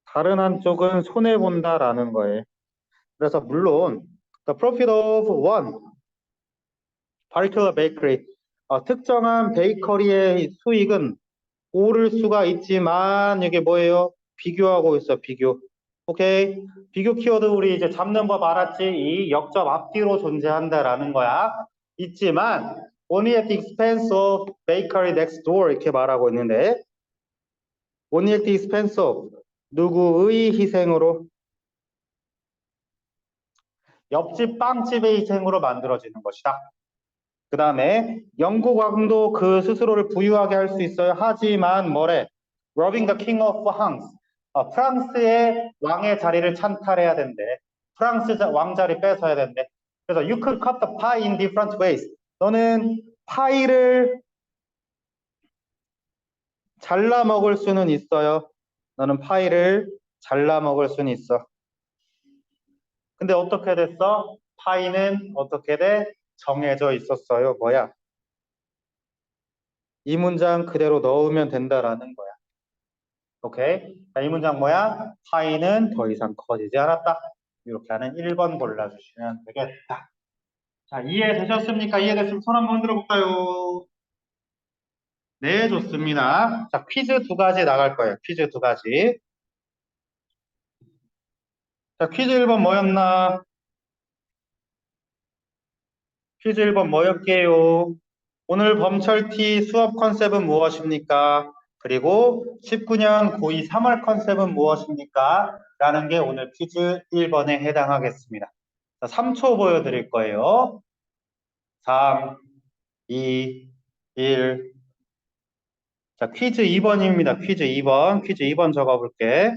다른 한쪽은 손해 본다라는 거예요. 그래서 물론 the profit of one particular bakery 특정한 베이커리의 수익은 오를 수가 있지만 이게 뭐예요? 비교하고 있어, 비교. 오케이? 비교 키워드 우리 이제 잡는 법 알았지? 이 역접 앞뒤로 존재한다라는 거야. 있지만 only at the expense of bakery next door 이렇게 말하고 있는데 only at the expense of 누구의 희생으로? 옆집 빵집의 희생으로 만들어지는 것이다. 그 다음에 영국 왕도 그 스스로를 부유하게 할 수 있어요. 하지만 뭐래? Robbing the king of France. 프랑스의 왕의 자리를 찬탈해야 된대. 프랑스 왕 자리 뺏어야 된대. 그래서 you could cut the pie in different ways. 너는 파이를 잘라 먹을 수는 있어요. 너는 파이를 잘라 먹을 수는 있어. 근데 어떻게 됐어? 파이는 어떻게 돼? 정해져 있었어요. 뭐야? 이 문장 그대로 넣으면 된다라는 거야. 오케이? 자, 이 문장 뭐야? 파이는 더 이상 커지지 않았다. 이렇게 하는 1번 골라주시면 되겠다. 자, 이해되셨습니까? 이해됐으면 손 한번 들어볼까요? 네, 좋습니다. 자, 퀴즈 두 가지 나갈 거예요. 퀴즈 두 가지. 자, 퀴즈 1번 뭐였나? 퀴즈 1번 뭐였게요? 오늘 범철T 수업 컨셉은 무엇입니까? 그리고 19년 고2 3월 컨셉은 무엇입니까? 라는 게 오늘 퀴즈 1번에 해당하겠습니다. 자, 3초 보여드릴 거예요. 3, 2, 1. 자, 퀴즈 2번입니다. 퀴즈 2번. 퀴즈 2번 적어볼게.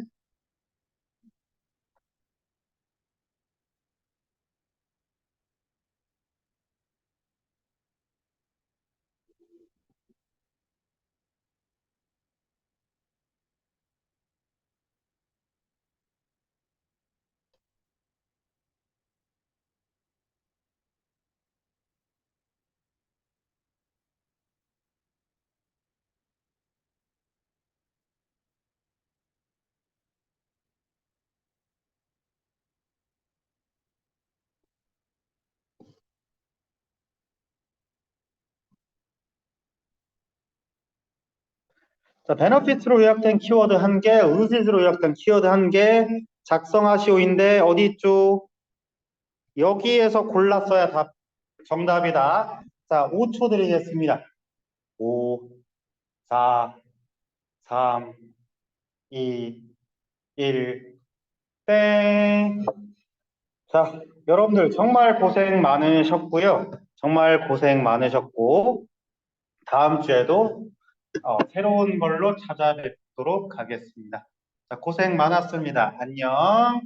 자, benefit로 요약된 키워드 1개, uses로 요약된 키워드 1개, 작성하시오인데 어디 있죠? 여기에서 골랐어야 정답이다. 자, 5초 드리겠습니다. 5, 4, 3, 2, 1. 땡. 자, 여러분들 정말 고생 많으셨고요. 정말 고생 많으셨고, 다음 주에도 새로운 걸로 찾아뵙도록 하겠습니다. 자, 고생 많았습니다. 안녕.